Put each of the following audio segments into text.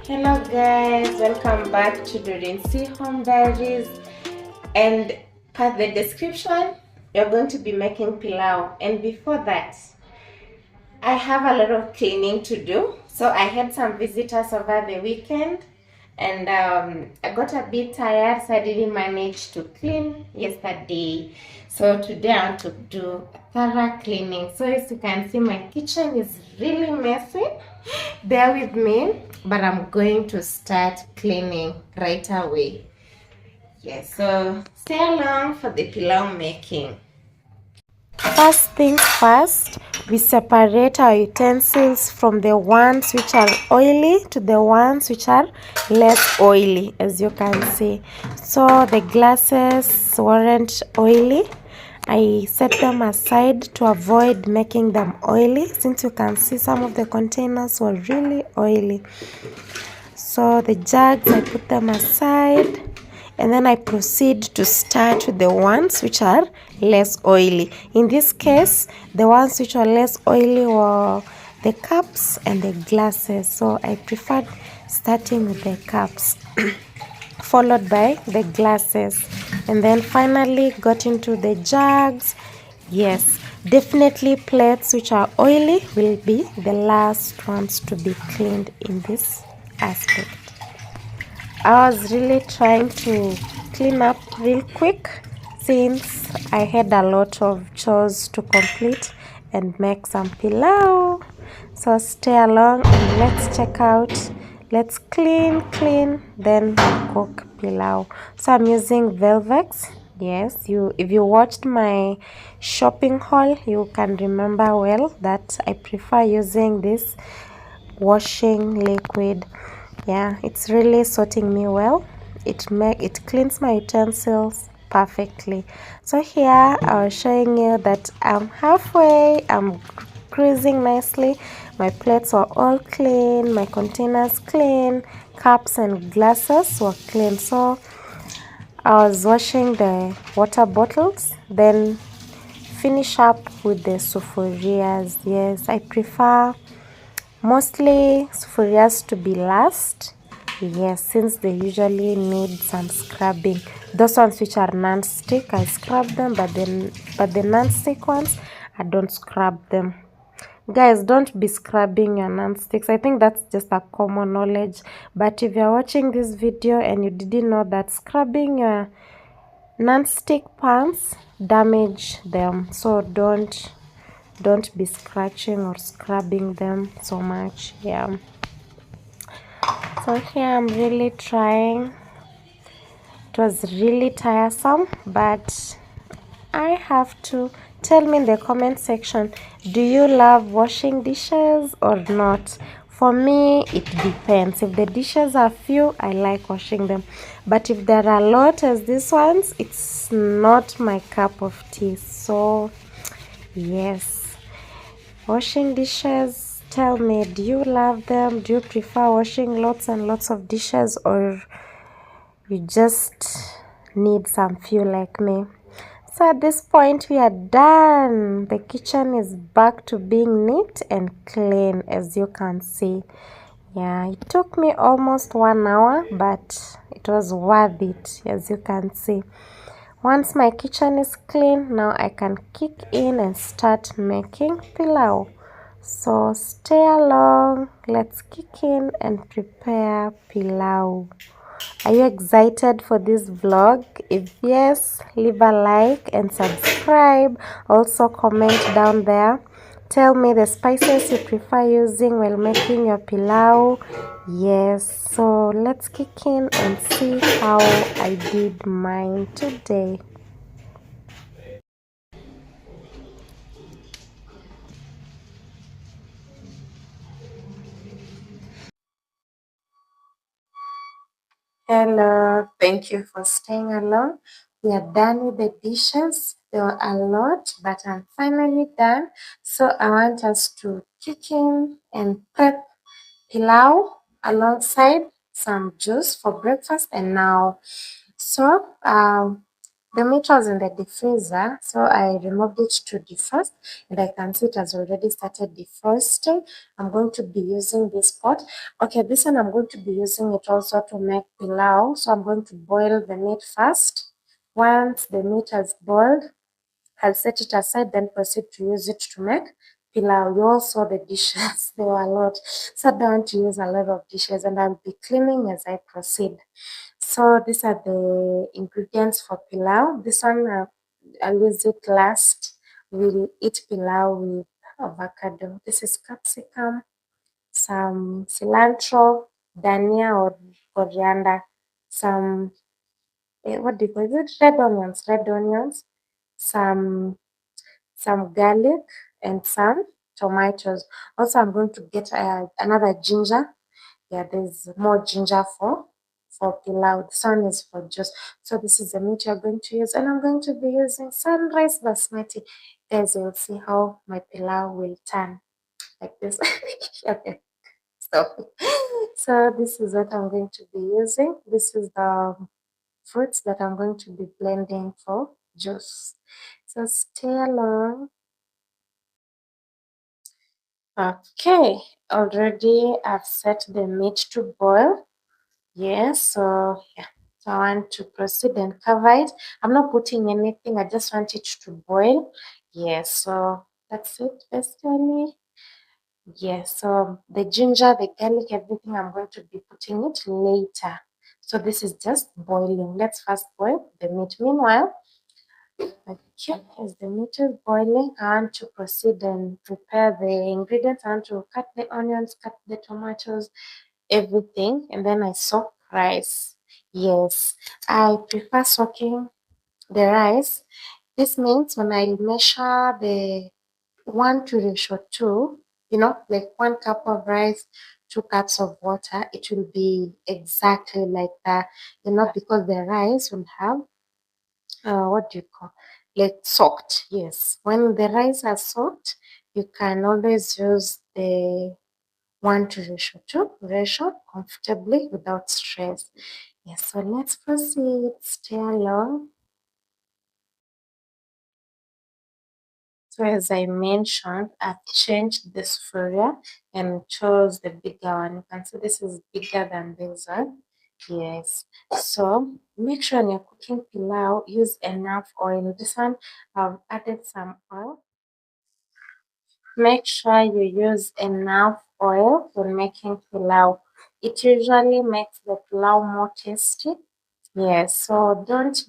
Hello guys, welcome back to the Rinsi Home Diaries, and per the description you're going to be making pilau, and before that I have a lot of cleaning to do. So I had some visitors over the weekend and I got a bit tired, so I didn't manage to clean yesterday. So today I want to do a thorough cleaning. So as you can see, my kitchen is really messy. Bear with me, but I'm going to start cleaning right away. Yes, so stay along for the pilau making. First things first, we separate our utensils from the ones which are oily to the ones which are less oily, as you can see. So the glasses weren't oily. I set them aside to avoid making them oily, since you can see some of the containers were really oily. So the jugs, I put them aside, and then I proceed to start with the ones which are less oily. In this case, the ones which are less oily were the cups and the glasses. So I preferred starting with the cups followed by the glasses, and then finally got into the jugs. Yes, definitely plates which are oily will be the last ones to be cleaned in this aspect. I was really trying to clean up real quick since I had a lot of chores to complete and make some pilau. So stay along and let's check out. Let's clean, then cook pilau. So I'm using Velvex. Yes, if you watched my shopping haul, you can remember well that I prefer using this washing liquid. Yeah, it's really sorting me well. It cleans my utensils perfectly. So here I was showing you that I'm halfway. I'm cruising nicely. My plates were all clean, my containers clean, cups and glasses were clean. So I was washing the water bottles, then finish up with the sufurias. Yes, I prefer mostly sufurias to be last. Yes, since they usually need some scrubbing. Those ones which are non-stick, I scrub them, but the non-stick ones, I don't scrub them. Guys, don't be scrubbing your non-sticks. I think that's just a common knowledge. But if you're watching this video and you didn't know that scrubbing your non-stick pans damage them, so don't be scratching or scrubbing them so much. Yeah, so here I'm really trying. It was really tiresome, but I have to. Tell me in the comment section, do you love washing dishes or not? For me, it depends. If the dishes are few, I like washing them, but if there are a lot as these ones, it's not my cup of tea. So yes, washing dishes, tell me, do you love them? Do you prefer washing lots and lots of dishes, or you just need some few like me? So at this point we are done. The kitchen is back to being neat and clean, as you can see. Yeah, it took me almost 1 hour, but it was worth it, as you can see. Once my kitchen is clean, now I can kick in and start making pilau. So stay along, let's kick in and prepare pilau. Are you excited for this vlog? If yes, leave a like and subscribe. Also comment down there. Tell me the spices you prefer using while making your pilau. Yes, so let's kick in and see how I did mine today. Hello, thank you for staying along. We are done with the dishes. There were a lot, but I'm finally done. So I want us to kick in and prep pilau alongside some juice for breakfast. And now, so The meat was in the diffuser, so I removed it to defrost, and I can see it has already started defrosting. I'm going to be using this pot. Okay, this one I'm going to be using it also to make pilau. So I'm going to boil the meat first. Once the meat has boiled, I'll set it aside, then proceed to use it to make pilau. You all saw the dishes, there were a lot. So I don't want to use a lot of dishes, and I'll be cleaning as I proceed. So these are the ingredients for pilau. This one I'll use it last. We'll eat pilau with avocado. This is capsicum, some cilantro, dania or coriander, some what do you call it? Red onions, some garlic, and some tomatoes. Also, I'm going to get another ginger. Yeah, there's more ginger for pilau. This one is for juice. So this is the meat you're going to use, and I'm going to be using sunrise basmati. Guys, you'll see how my pilau will turn like this. Okay, so this is what I'm going to be using. This is the fruits that I'm going to be blending for juice. So stay along. Okay, already I've set the meat to boil. Yes, so yeah. So I want to proceed and cover it. I'm not putting anything, I just want it to boil. Yes, so that's it basically. Yes, so the ginger, the garlic, everything I'm going to be putting it later. So this is just boiling. Let's first boil the meat. Meanwhile, okay, as the meat is boiling, I want to proceed and prepare the ingredients. I want to cut the onions, cut the tomatoes, everything, and then I soak rice. Yes, I prefer soaking the rice. This means when I measure the 1:2, like 1 cup of rice, 2 cups of water, it will be exactly like that, because the rice will have what do you call, like soaked. Yes, when the rice are soaked, you can always use the 1:2 ratio comfortably without stress. Yes, so let's proceed. Stay along. So as I mentioned, I've changed the sphere and chose the bigger one. You can see this is bigger than this one. Yes. So make sure when you're cooking pilau, use enough oil. This one, I've added some oil. Make sure you use enough oil when making pilau. It usually makes the pilau more tasty. Yes, so don't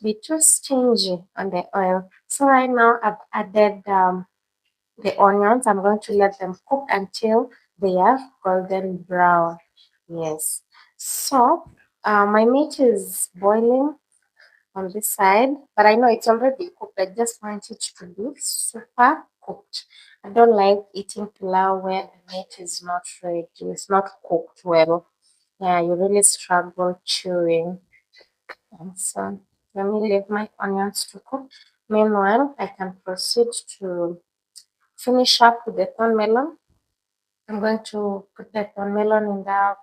be too stingy on the oil. So right now I've added the onions. I'm going to let them cook until they are golden brown. Yes. So my meat is boiling on this side, but I know it's already cooked. I just want it to be super cooked. I don't like eating pilau where the meat is not ready. It's not cooked well. Yeah, you really struggle chewing. And so let me leave my onions to cook. Meanwhile, I can proceed to finish up with the thorn melon. I'm going to put the thorn melon in the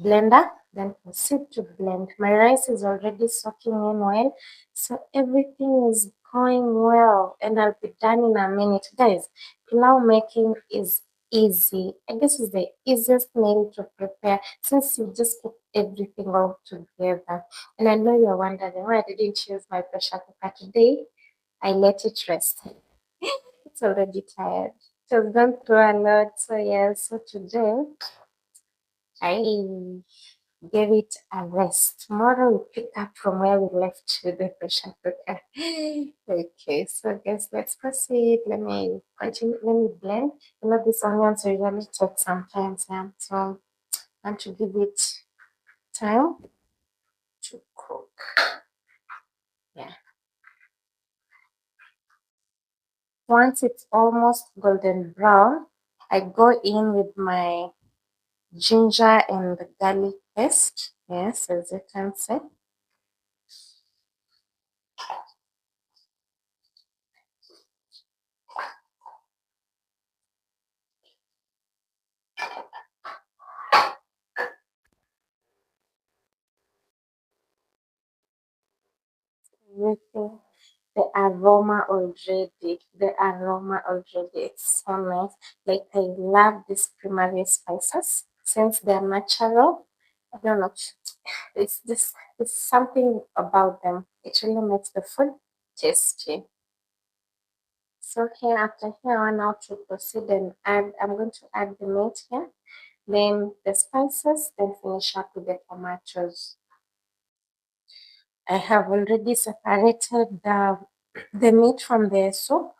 blender, then proceed to blend. My rice is already soaking in oil, so everything is going well, and I'll be done in a minute. Guys, pilau making is easy. I guess it's the easiest meal to prepare since you just put everything all together. And I know you're wondering why I didn't use my pressure cooker today. I let it rest. It's already tired. It has gone through a lot. So yeah, so today I gave it a rest. Tomorrow we pick up from where we left with the pressure cooker. Okay, so guys, let's proceed. Let me continue. Let me blend. These onions usually take some time, so I want to give it time to cook. Yeah. Once it's almost golden brown, I go in with my ginger and the garlic paste. Yes, as you can see. everything. The aroma already, the aroma already, it's so nice. Like I love these primary spices since they're natural. I don't know, it's something about them. It really makes the food tasty. So here, after here, I want now to proceed and add. I'm going to add the meat here, then the spices, then finish up with the tomatoes. I have already separated the meat from the soup,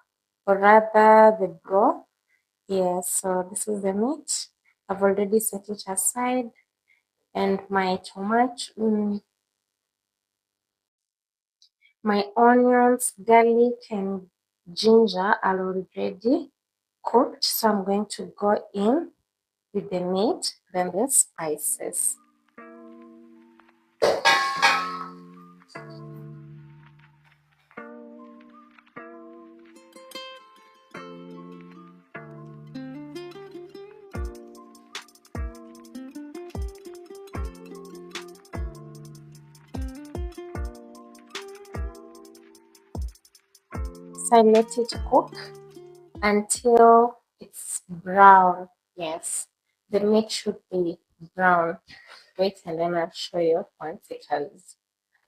or rather the broth. Yes, so this is the meat. I've already set it aside, and my tomato, my onions, garlic, and ginger are already cooked. So I'm going to go in with the meat, then the spices. So I let it cook until it's brown. Yes, the meat should be brown. Wait, and then I'll show you once it has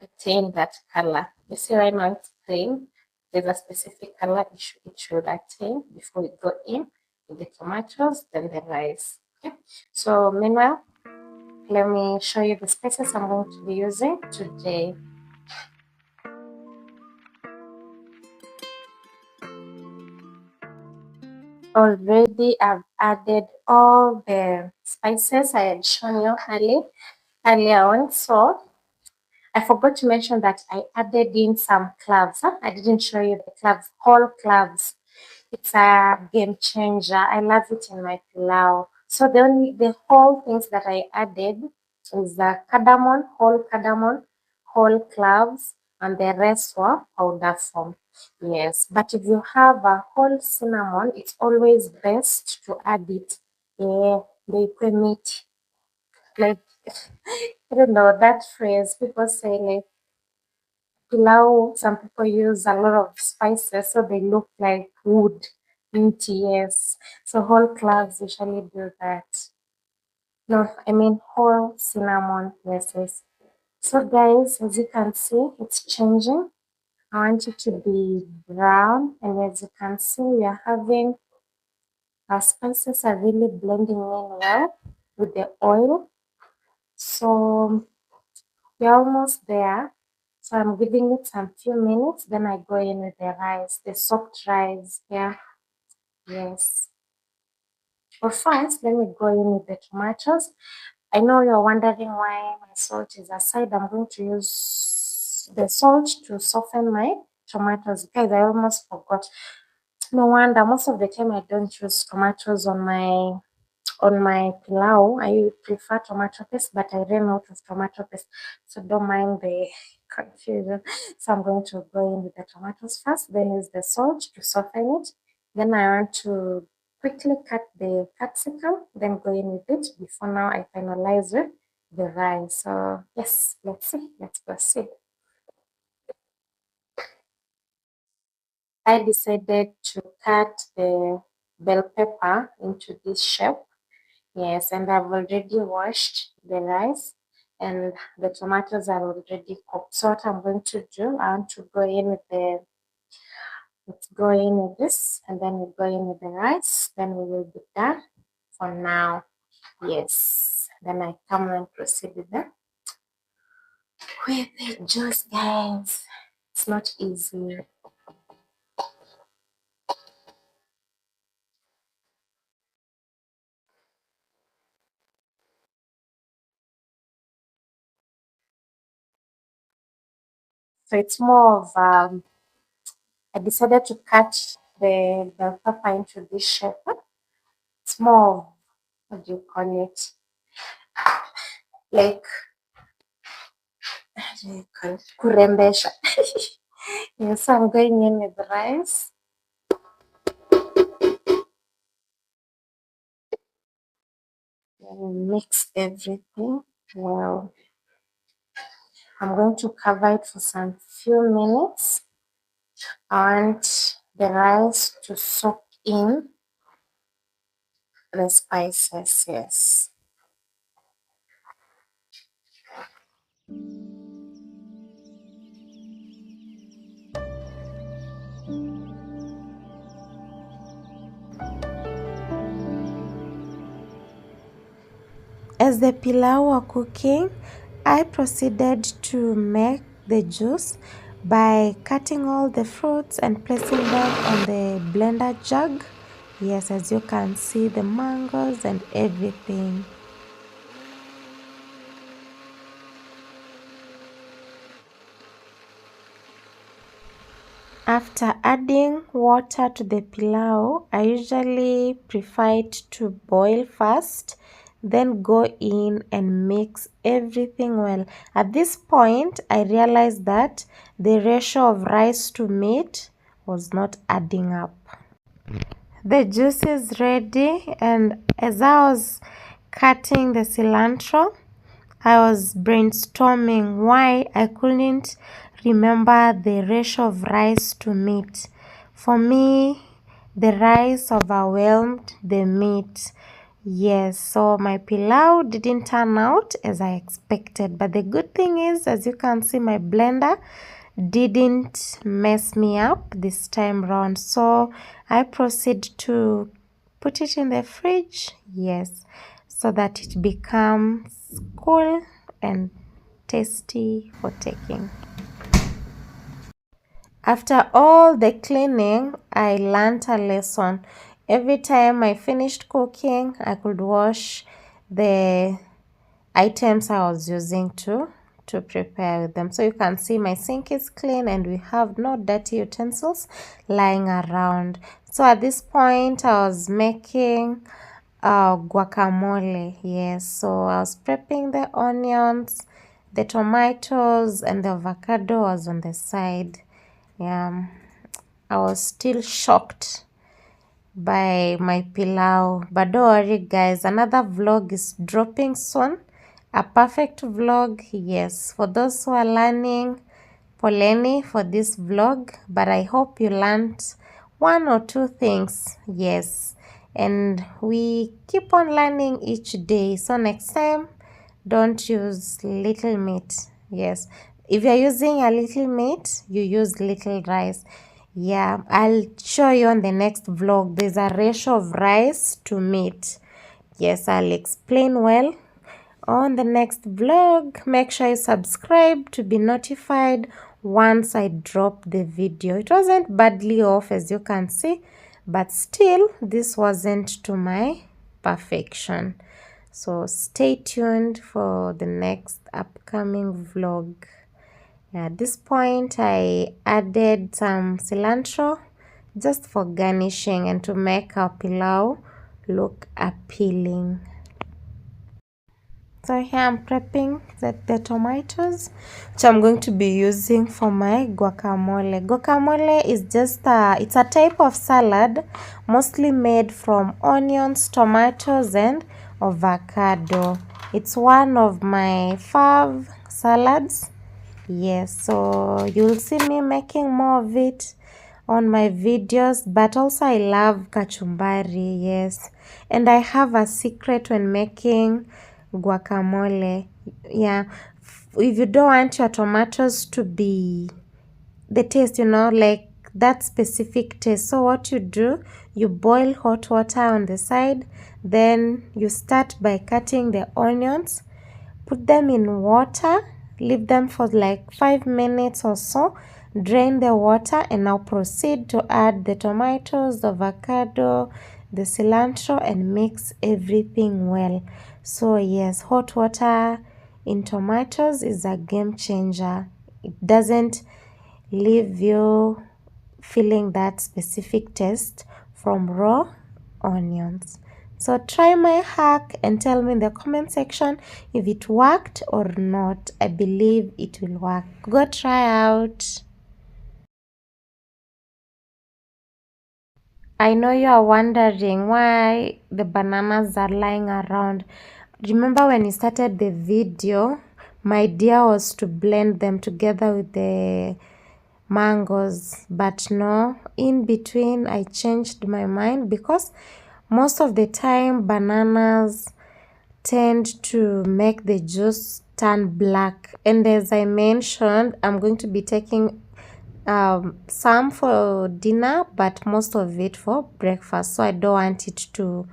attained that color. You see right now it's plain. There's a specific color it should attain before we go in with the tomatoes, then the rice. Okay. So meanwhile, let me show you the spices I'm going to be using today. Already I've added all the spices I had shown you earlier on. So I forgot to mention that I added in some cloves. Huh? I didn't show you the cloves, whole cloves. It's a game changer. I love it in my pilau. So the whole things that I added is the cardamom, whole cloves, and the rest were powder form. Yes, but if you have a whole cinnamon, it's always best to add it. Yeah, they meat. Like I don't know that phrase. People say like pilau, some people use a lot of spices so they look like wood. Meat, yes. So whole cloves usually do that. No, I mean whole cinnamon, yes, yes. So guys, as you can see, it's changing. I want it to be brown, and as you can see, we are having our spices are really blending in well with the oil. So we're almost there. So I'm giving it some few minutes, then I go in with the rice, the soaked rice. Yeah, yes. But first, let me go in with the tomatoes. I know you're wondering why my salt is aside. I'm going to use the salt to soften my tomatoes. Guys, I almost forgot. No wonder, most of the time I don't use tomatoes on my pilau. I prefer tomato paste, but I ran out of tomato paste, so don't mind the confusion. So I'm going to go in with the tomatoes first, then use the salt to soften it. Then I want to quickly cut the capsicum, then go in with it. Before now, I finalize with the rice. So yes, let's see. Let's proceed. I decided to cut the bell pepper into this shape. Yes, and I've already washed the rice and the tomatoes are already cooked. So what I'm going to do, I want to go in with let's go in with this and then we go in with the rice. Then we will be done for now. Yes. Then I come and proceed with the juice, guys. It's not easy. So it's more of I decided to cut the pepper into this shape. It's more of what do you call it? Like kurembesha. Yes, I'm going in with the rice and mix everything well. I'm going to cover it for some few minutes. I want the rice to soak in the spices, yes. As the pilau were cooking, I proceeded to make the juice by cutting all the fruits and placing them on the blender jug. Yes, as you can see, the mangoes and everything. After adding water to the pilau, I usually prefer it to boil first, then go in and mix everything well. At this point, I realized that the ratio of rice to meat was not adding up. The juice is ready, and as I was cutting the cilantro, I was brainstorming why I couldn't remember the ratio of rice to meat. For me, the rice overwhelmed the meat. Yes, so my pilau didn't turn out as I expected. But the good thing is, as you can see, my blender didn't mess me up this time round. So I proceed to put it in the fridge. Yes, so that it becomes cool and tasty for taking. After all the cleaning, I learned a lesson. Every time I finished cooking, I could wash the items I was using to prepare with them. So you can see my sink is clean and we have no dirty utensils lying around. So at this point, I was making guacamole. Yes, so I was prepping the onions, the tomatoes, and the avocado was on the side. Yeah, I was still shocked by my pilau, but don't worry guys, another vlog is dropping soon, a perfect vlog. Yes, for those who are learning, poleni for this vlog, but I hope you learned one or two things. Yes, and we keep on learning each day, so next time don't use little meat. Yes, if you're using a little meat, you use little rice. Yeah, I'll show you on the next vlog. There's a ratio of rice to meat. Yes, I'll explain well on the next vlog. Make sure you subscribe to be notified once I drop the video. It wasn't badly off, as you can see, but still this wasn't to my perfection. So stay tuned for the next upcoming vlog. At this point, I added some cilantro just for garnishing and to make our pilau look appealing. So here I'm prepping the tomatoes, which I'm going to be using for my guacamole. Guacamole is just it's a type of salad mostly made from onions, tomatoes, and avocado. It's one of my fave salads. Yes, so you'll see me making more of it on my videos, but also I love kachumbari. Yes, and I have a secret when making guacamole. Yeah, if you don't want your tomatoes to be the taste, like that specific taste, so what you do, you boil hot water on the side, then you start by cutting the onions, put them in water, leave them for like 5 minutes or so, drain the water, and now proceed to add the tomatoes, the avocado, the cilantro, and mix everything well. So yes, hot water in tomatoes is a game changer. It doesn't leave you feeling that specific taste from raw onions. So try my hack and tell me in the comment section if it worked or not. I believe it will work. Go try out. I know you are wondering why the bananas are lying around. Remember when you started the video, my idea was to blend them together with the mangoes, but no, in between I changed my mind because most of the time bananas tend to make the juice turn black, and as I mentioned, I'm going to be taking some for dinner but most of it for breakfast, so I don't want it to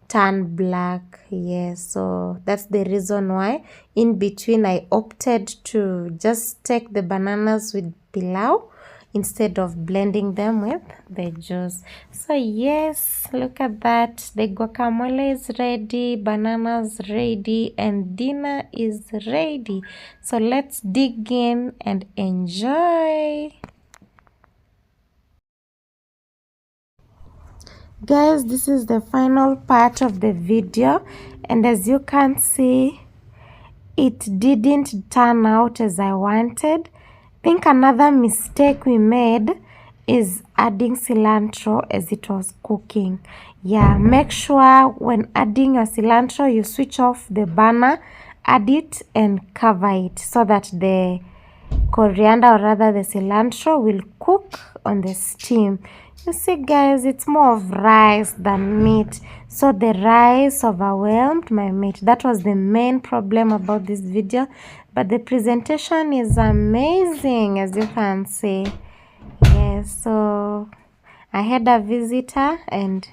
turn black. Yes, so that's the reason why in between I opted to just take the bananas with pilau instead of blending them with the juice. So yes, look at that, the guacamole is ready, bananas ready, and dinner is ready. So let's dig in and enjoy. Guys, this is the final part of the video, and as you can see, it didn't turn out as I wanted. I think another mistake we made is adding cilantro as it was cooking. Yeah, make sure when adding your cilantro you switch off the burner, add it and cover it so that the coriander, or rather the cilantro, will cook on the steam. You see guys, it's more of rice than meat, so the rice overwhelmed my meat. That was the main problem about this video, but the presentation is amazing, as you can see. Yes, so I had a visitor and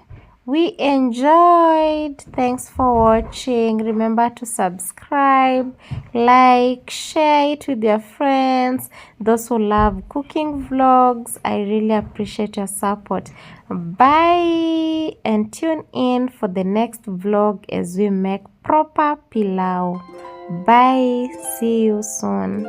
we enjoyed. Thanks for watching. Remember to subscribe, like, share it with your friends, those who love cooking vlogs. I really appreciate your support. Bye, and tune in for the next vlog as we make proper pilau. Bye, see you soon.